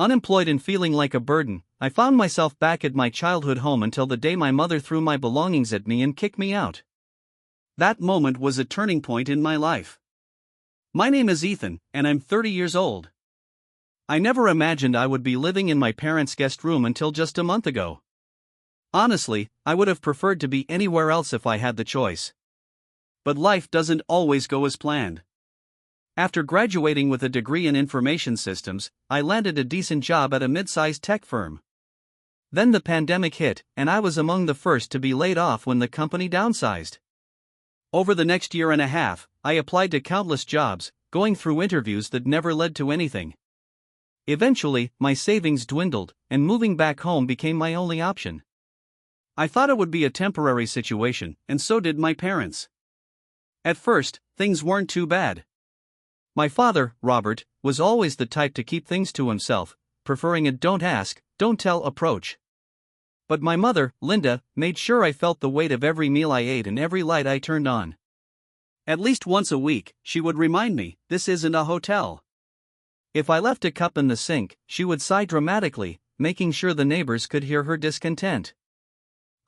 Unemployed and feeling like a burden, I found myself back at my childhood home until the day my mother threw my belongings at me and kicked me out. That moment was a turning point in my life. My name is Ethan, and I'm 30 years old. I never imagined I would be living in my parents' guest room until just a month ago. Honestly, I would have preferred to be anywhere else if I had the choice. But life doesn't always go as planned. After graduating with a degree in information systems, I landed a decent job at a mid-sized tech firm. Then the pandemic hit, and I was among the first to be laid off when the company downsized. Over the next year and a half, I applied to countless jobs, going through interviews that never led to anything. Eventually, my savings dwindled, and moving back home became my only option. I thought it would be a temporary situation, and so did my parents. At first, things weren't too bad. My father, Robert, was always the type to keep things to himself, preferring a don't ask, don't tell approach. But my mother, Linda, made sure I felt the weight of every meal I ate and every light I turned on. At least once a week, she would remind me, this isn't a hotel. If I left a cup in the sink, she would sigh dramatically, making sure the neighbors could hear her discontent.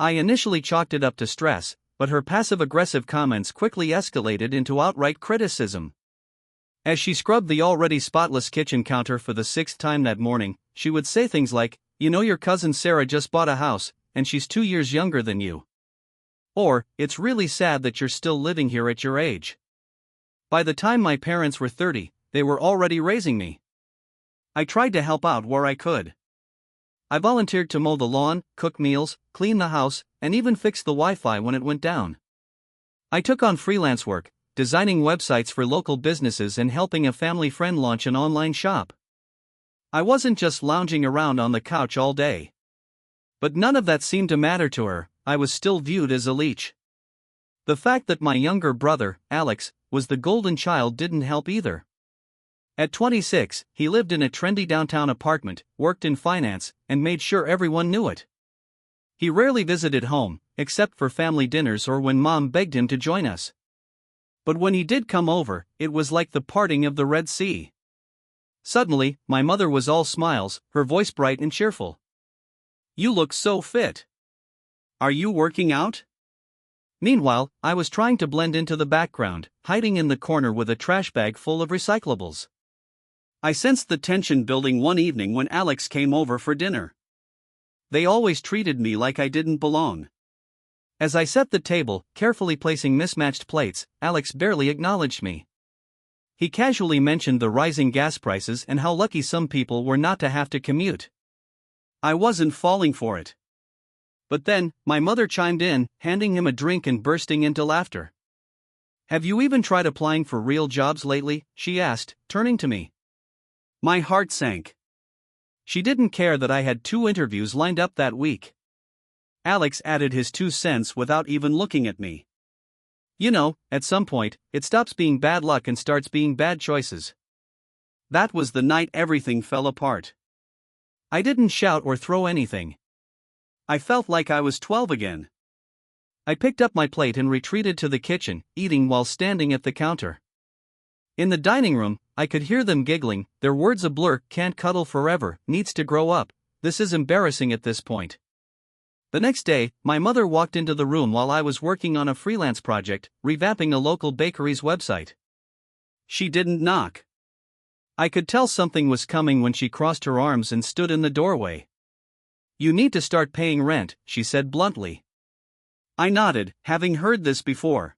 I initially chalked it up to stress, but her passive-aggressive comments quickly escalated into outright criticism. As she scrubbed the already spotless kitchen counter for the 6th time that morning, she would say things like, "You know your cousin Sarah just bought a house, and she's 2 years younger than you." Or, "It's really sad that you're still living here at your age." By the time my parents were 30, they were already raising me. I tried to help out where I could. I volunteered to mow the lawn, cook meals, clean the house, and even fix the Wi-Fi when it went down. I took on freelance work, designing websites for local businesses and helping a family friend launch an online shop. I wasn't just lounging around on the couch all day. But none of that seemed to matter to her. I was still viewed as a leech. The fact that my younger brother, Alex, was the golden child didn't help either. At 26, he lived in a trendy downtown apartment, worked in finance, and made sure everyone knew it. He rarely visited home, except for family dinners or when Mom begged him to join us. But when he did come over, it was like the parting of the Red Sea. Suddenly, my mother was all smiles, her voice bright and cheerful. "You look so fit. Are you working out?" Meanwhile, I was trying to blend into the background, hiding in the corner with a trash bag full of recyclables. I sensed the tension building one evening when Alex came over for dinner. They always treated me like I didn't belong. As I set the table, carefully placing mismatched plates, Alex barely acknowledged me. He casually mentioned the rising gas prices and how lucky some people were not to have to commute. I wasn't falling for it. But then, my mother chimed in, handing him a drink and bursting into laughter. "Have you even tried applying for real jobs lately?" she asked, turning to me. My heart sank. She didn't care that I had 2 interviews lined up that week. Alex added his 2 cents without even looking at me. You know, at some point, it stops being bad luck and starts being bad choices. That was the night everything fell apart. I didn't shout or throw anything. I felt like I was 12 again. I picked up my plate and retreated to the kitchen, eating while standing at the counter. In the dining room, I could hear them giggling, their words a blur: "Can't cuddle forever, needs to grow up, this is embarrassing at this point." The next day, my mother walked into the room while I was working on a freelance project, revamping a local bakery's website. She didn't knock. I could tell something was coming when she crossed her arms and stood in the doorway. "You need to start paying rent," she said bluntly. I nodded, having heard this before.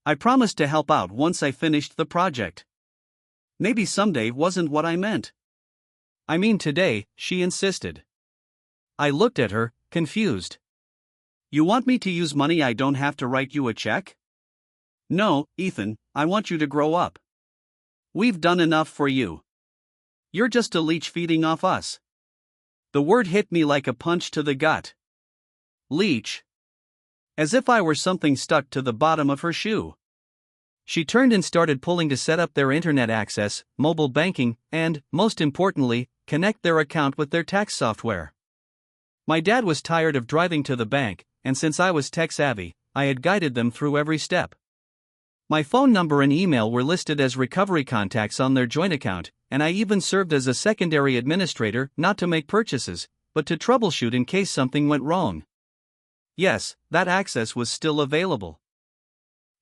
I promised to help out once I finished the project. Maybe someday wasn't what I meant. "I mean today," she insisted. I looked at her, confused. "You want me to use money I don't have to write you a check?" "No, Ethan, I want you to grow up. We've done enough for you. You're just a leech feeding off us." The word hit me like a punch to the gut. Leech. As if I were something stuck to the bottom of her shoe. She turned and started pulling to set up their internet access, mobile banking, and, most importantly, connect their account with their tax software. My dad was tired of driving to the bank, and since I was tech-savvy, I had guided them through every step. My phone number and email were listed as recovery contacts on their joint account, and I even served as a secondary administrator, not to make purchases, but to troubleshoot in case something went wrong. Yes, that access was still available.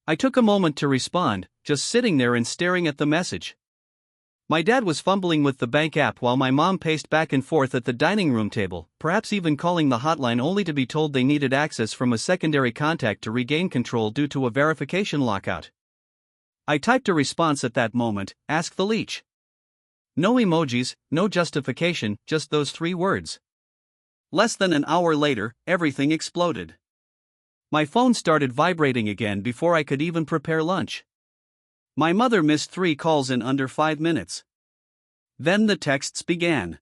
I took a moment to respond, just sitting there and staring at the message. My dad was fumbling with the bank app while my mom paced back and forth at the dining room table, perhaps even calling the hotline only to be told they needed access from a secondary contact to regain control due to a verification lockout. I typed a response at that moment, "Ask the leech." No emojis, no justification, just those 3 words. Less than an hour later, everything exploded. My phone started vibrating again before I could even prepare lunch. My mother missed 3 calls in under 5 minutes. Then the texts began.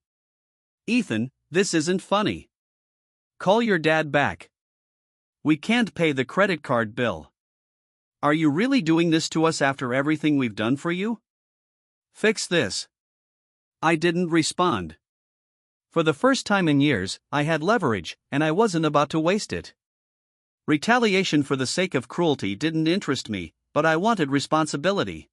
"Ethan, this isn't funny. Call your dad back. We can't pay the credit card bill. Are you really doing this to us after everything we've done for you? Fix this." I didn't respond. For the first time in years, I had leverage, and I wasn't about to waste it. Retaliation for the sake of cruelty didn't interest me, but I wanted responsibility.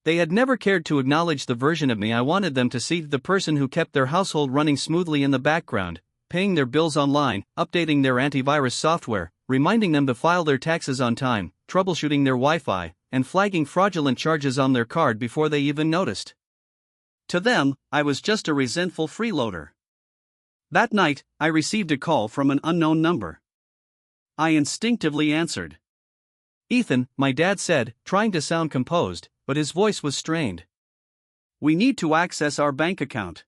They had never cared to acknowledge the version of me I wanted them to see, the person who kept their household running smoothly in the background, paying their bills online, updating their antivirus software, reminding them to file their taxes on time, troubleshooting their Wi-Fi, and flagging fraudulent charges on their card before they even noticed. To them, I was just a resentful freeloader. That night, I received a call from an unknown number. I instinctively answered. "Ethan," my dad said, trying to sound composed, but his voice was strained. "We need to access our bank account.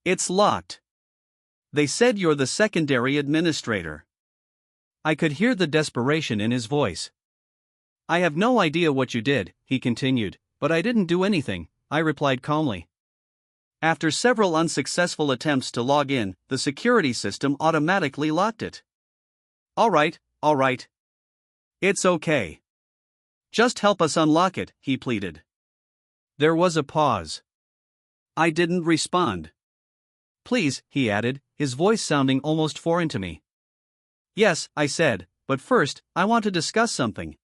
It's locked. They said you're the secondary administrator." I could hear the desperation in his voice. "I have no idea what you did," he continued, "but I didn't do anything," I replied calmly. After several unsuccessful attempts to log in, the security system automatically locked it. All right. It's okay. Just help us unlock it," he pleaded. There was a pause. I didn't respond. "Please," he added, his voice sounding almost foreign to me. "Yes," I said, "but first, I want to discuss something.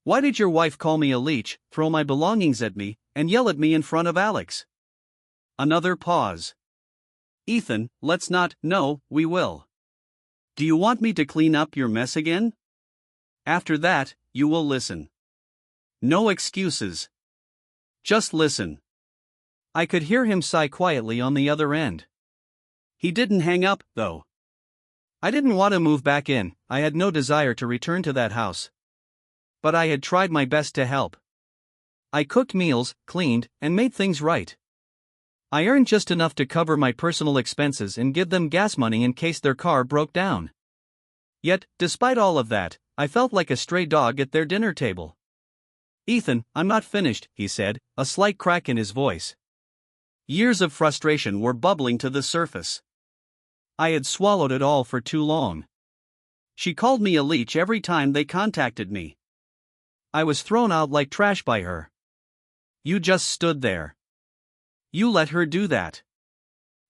Why did your wife call me a leech, throw my belongings at me, and yell at me in front of Alex?" Another pause. "Ethan, let's not." "No, we will. Do you want me to clean up your mess again? After that, you will listen. No excuses. Just listen." I could hear him sigh quietly on the other end. He didn't hang up, though. I didn't want to move back in, I had no desire to return to that house. But I had tried my best to help. I cooked meals, cleaned, and made things right. I earned just enough to cover my personal expenses and give them gas money in case their car broke down. Yet, despite all of that, I felt like a stray dog at their dinner table. "Ethan, I'm not finished," he said, a slight crack in his voice. Years of frustration were bubbling to the surface. I had swallowed it all for too long. She called me a leech every time they contacted me. I was thrown out like trash by her. You just stood there. You let her do that.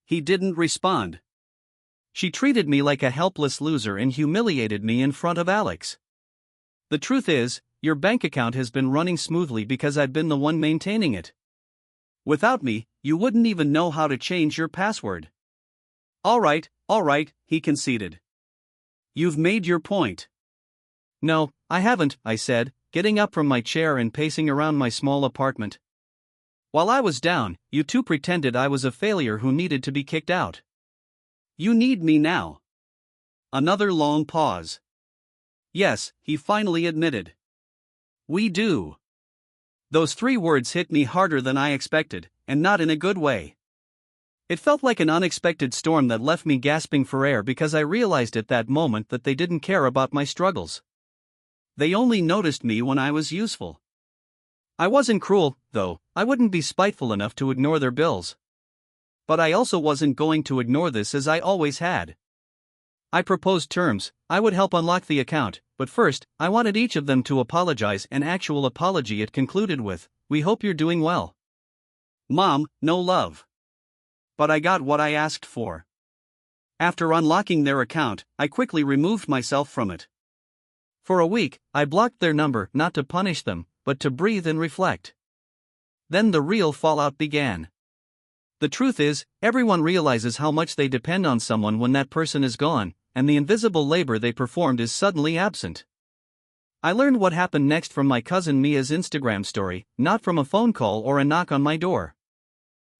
He didn't respond. She treated me like a helpless loser and humiliated me in front of Alex. The truth is, your bank account has been running smoothly because I've been the one maintaining it. Without me, you wouldn't even know how to change your password." All right, he conceded. "You've made your point." "No, I haven't," I said, getting up from my chair and pacing around my small apartment. "While I was down, you two pretended I was a failure who needed to be kicked out. You need me now." Another long pause. "Yes," he finally admitted. "We do." Those 3 words hit me harder than I expected, and not in a good way. It felt like an unexpected storm that left me gasping for air because I realized at that moment that they didn't care about my struggles. They only noticed me when I was useful. I wasn't cruel, though. I wouldn't be spiteful enough to ignore their bills. But I also wasn't going to ignore this as I always had. I proposed terms. I would help unlock the account, but first, I wanted each of them to apologize. An actual apology. It concluded with, "We hope you're doing well. Mom, no love." But I got what I asked for. After unlocking their account, I quickly removed myself from it. For a week, I blocked their number, not to punish them, but to breathe and reflect. Then the real fallout began. The truth is, everyone realizes how much they depend on someone when that person is gone, and the invisible labor they performed is suddenly absent. I learned what happened next from my cousin Mia's Instagram story, not from a phone call or a knock on my door.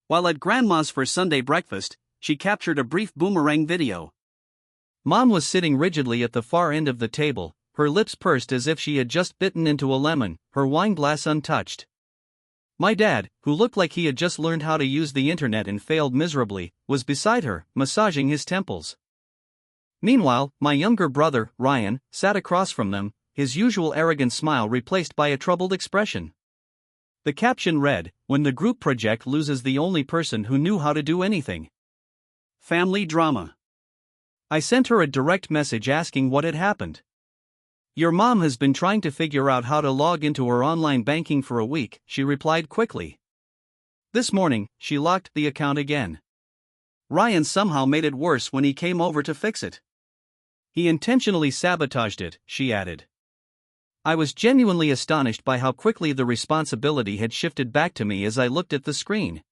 While at Grandma's for Sunday breakfast, she captured a brief boomerang video. Mom was sitting rigidly at the far end of the table, her lips pursed as if she had just bitten into a lemon, her wine glass untouched. My dad, who looked like he had just learned how to use the internet and failed miserably, was beside her, massaging his temples. Meanwhile, my younger brother, Ryan, sat across from them, his usual arrogant smile replaced by a troubled expression. The caption read, "When the group project loses the only person who knew how to do anything." Family drama. I sent her a direct message asking what had happened. "Your mom has been trying to figure out how to log into her online banking for a week," she replied quickly. "This morning, she locked the account again. Ryan somehow made it worse when he came over to fix it. He intentionally sabotaged it," she added. I was genuinely astonished by how quickly the responsibility had shifted back to me as I looked at the screen.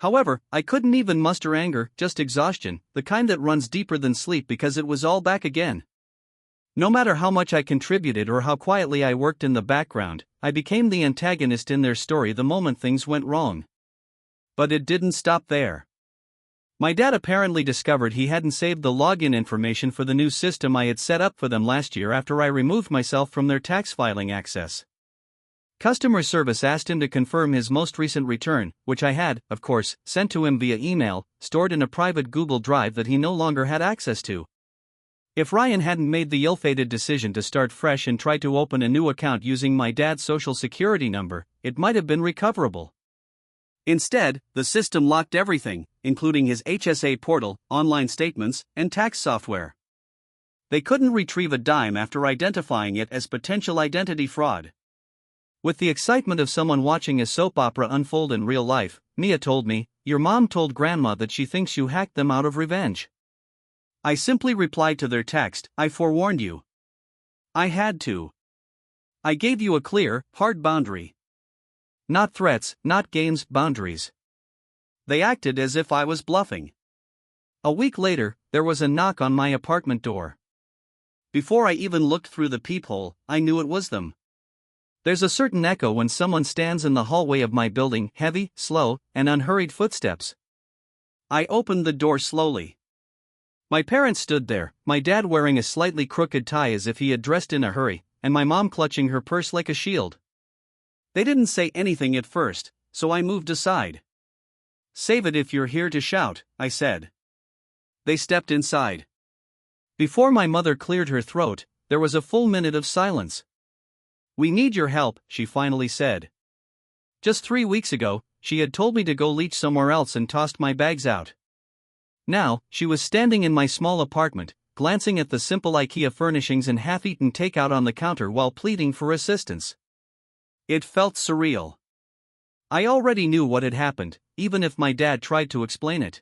However, I couldn't even muster anger, just exhaustion, the kind that runs deeper than sleep because it was all back again. No matter how much I contributed or how quietly I worked in the background, I became the antagonist in their story the moment things went wrong. But it didn't stop there. My dad apparently discovered he hadn't saved the login information for the new system I had set up for them last year after I removed myself from their tax filing access. Customer service asked him to confirm his most recent return, which I had, of course, sent to him via email, stored in a private Google Drive that he no longer had access to. If Ryan hadn't made the ill-fated decision to start fresh and try to open a new account using my dad's social security number, it might have been recoverable. Instead, the system locked everything, including his HSA portal, online statements, and tax software. They couldn't retrieve a dime after identifying it as potential identity fraud. With the excitement of someone watching a soap opera unfold in real life, Mia told me, "Your mom told Grandma that she thinks you hacked them out of revenge." I simply replied to their text, "I forewarned you. I had to. I gave you a clear, hard boundary. Not threats, not games, boundaries." They acted as if I was bluffing. A week later, there was a knock on my apartment door. Before I even looked through the peephole, I knew it was them. There's a certain echo when someone stands in the hallway of my building, heavy, slow, and unhurried footsteps. I opened the door slowly. My parents stood there, my dad wearing a slightly crooked tie as if he had dressed in a hurry, and my mom clutching her purse like a shield. They didn't say anything at first, so I moved aside. "Save it if you're here to shout," I said. They stepped inside. Before my mother cleared her throat, there was a full minute of silence. "We need your help," she finally said. Just 3 weeks ago, she had told me to go leech somewhere else and tossed my bags out. Now, she was standing in my small apartment, glancing at the simple IKEA furnishings and half-eaten takeout on the counter while pleading for assistance. It felt surreal. I already knew what had happened, even if my dad tried to explain it.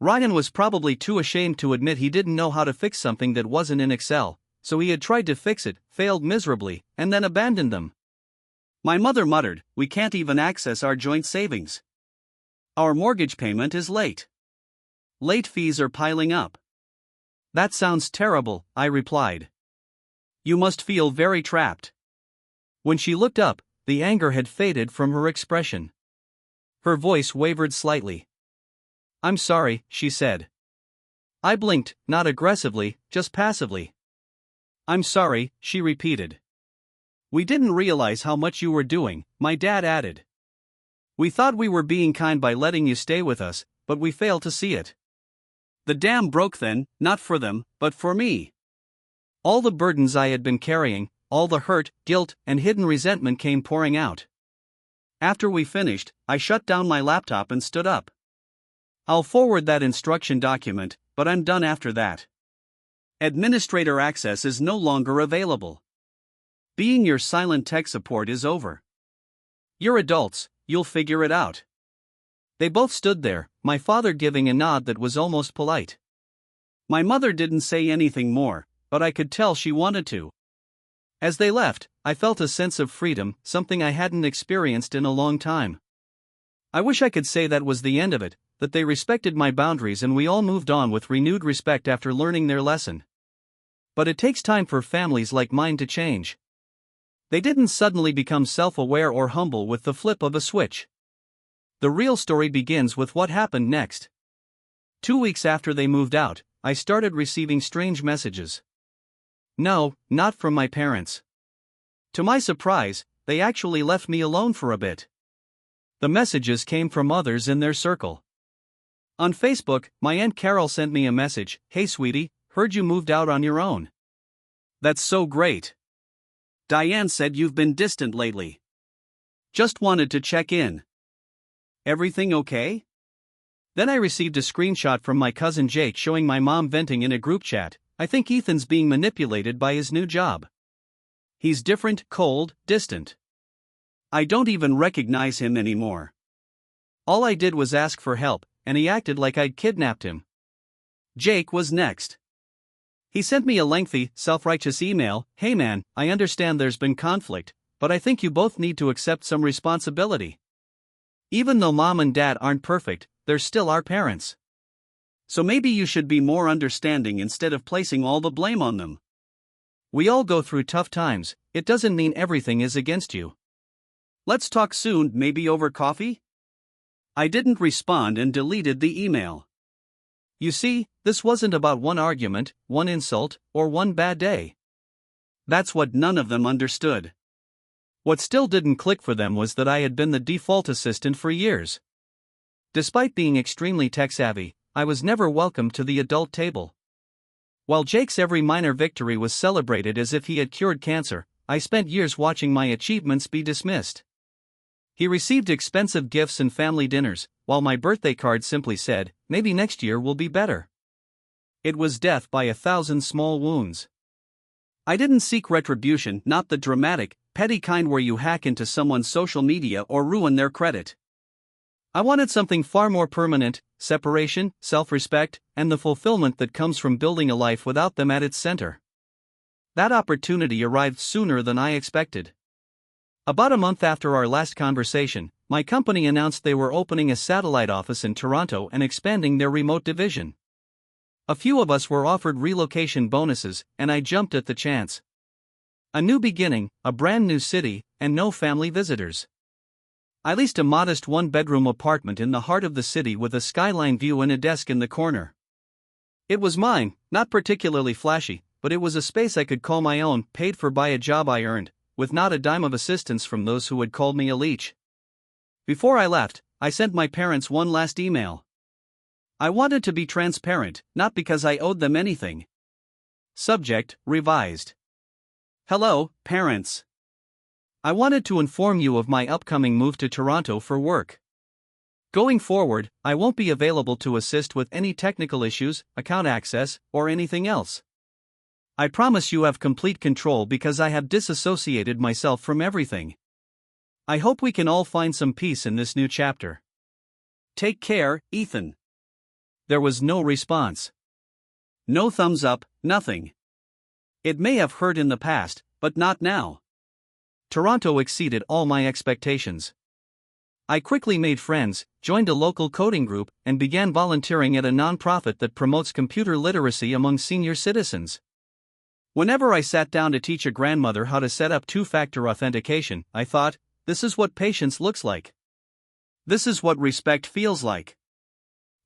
Ryan was probably too ashamed to admit he didn't know how to fix something that wasn't in Excel, so he had tried to fix it, failed miserably, and then abandoned them. My mother muttered, "We can't even access our joint savings. Our mortgage payment is late. Late fees are piling up." "That sounds terrible," I replied. "You must feel very trapped." When she looked up, the anger had faded from her expression. Her voice wavered slightly. "I'm sorry," she said. I blinked, not aggressively, just passively. "I'm sorry," she repeated. "We didn't realize how much you were doing," my dad added. "We thought we were being kind by letting you stay with us, but we failed to see it. The dam broke then, not for them, but for me." All the burdens I had been carrying, all the hurt, guilt, and hidden resentment came pouring out. After we finished, I shut down my laptop and stood up. "I'll forward that instruction document, but I'm done after that. Administrator access is no longer available. Being your silent tech support is over. You're adults, you'll figure it out." They both stood there, my father giving a nod that was almost polite. My mother didn't say anything more, but I could tell she wanted to. As they left, I felt a sense of freedom, something I hadn't experienced in a long time. I wish I could say that was the end of it, that they respected my boundaries and we all moved on with renewed respect after learning their lesson. But it takes time for families like mine to change. They didn't suddenly become self-aware or humble with the flip of a switch. The real story begins with what happened next. 2 weeks after they moved out, I started receiving strange messages. No, not from my parents. To my surprise, they actually left me alone for a bit. The messages came from others in their circle. On Facebook, my Aunt Carol sent me a message. "Hey sweetie, heard you moved out on your own. That's so great. Diane said you've been distant lately. Just wanted to check in. Everything okay?" Then I received a screenshot from my cousin Jake showing my mom venting in a group chat. "I think Ethan's being manipulated by his new job. He's different, cold, distant. I don't even recognize him anymore. All I did was ask for help, and he acted like I'd kidnapped him." Jake was next. He sent me a lengthy, self-righteous email. "Hey man, I understand there's been conflict, but I think you both need to accept some responsibility. Even though mom and dad aren't perfect, they're still our parents. So maybe you should be more understanding instead of placing all the blame on them. We all go through tough times, it doesn't mean everything is against you. Let's talk soon, maybe over coffee?" I didn't respond and deleted the email. You see, this wasn't about one argument, one insult, or one bad day. That's what none of them understood. What still didn't click for them was that I had been the default assistant for years. Despite being extremely tech-savvy, I was never welcomed to the adult table. While Jake's every minor victory was celebrated as if he had cured cancer, I spent years watching my achievements be dismissed. He received expensive gifts and family dinners, while my birthday card simply said, "Maybe next year will be better." It was death by 1,000 small wounds. I didn't seek retribution, not the dramatic, petty kind where you hack into someone's social media or ruin their credit. I wanted something far more permanent: separation, self-respect, and the fulfillment that comes from building a life without them at its center. That opportunity arrived sooner than I expected. About a month after our last conversation, my company announced they were opening a satellite office in Toronto and expanding their remote division. A few of us were offered relocation bonuses, and I jumped at the chance. A new beginning, a brand new city, and no family visitors. I leased a modest one-bedroom apartment in the heart of the city with a skyline view and a desk in the corner. It was mine, not particularly flashy, but it was a space I could call my own, paid for by a job I earned, with not a dime of assistance from those who had called me a leech. Before I left, I sent my parents one last email. I wanted to be transparent, not because I owed them anything. Subject, revised. Hello, parents. I wanted to inform you of my upcoming move to Toronto for work. Going forward, I won't be available to assist with any technical issues, account access, or anything else. I promise you have complete control because I have disassociated myself from everything. I hope we can all find some peace in this new chapter. Take care, Ethan. There was no response. No thumbs up, nothing. It may have hurt in the past, but not now. Toronto exceeded all my expectations. I quickly made friends, joined a local coding group, and began volunteering at a nonprofit that promotes computer literacy among senior citizens. Whenever I sat down to teach a grandmother how to set up two-factor authentication, I thought, this is what patience looks like. This is what respect feels like.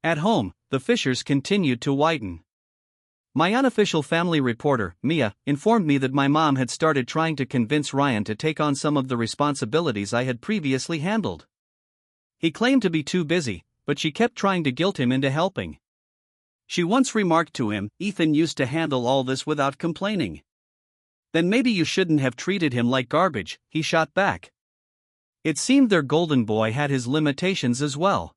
At home, the fissures continued to widen. My unofficial family reporter, Mia, informed me that my mom had started trying to convince Ryan to take on some of the responsibilities I had previously handled. He claimed to be too busy, but she kept trying to guilt him into helping. She once remarked to him, "Ethan used to handle all this without complaining." "Then maybe you shouldn't have treated him like garbage," he shot back. It seemed their golden boy had his limitations as well.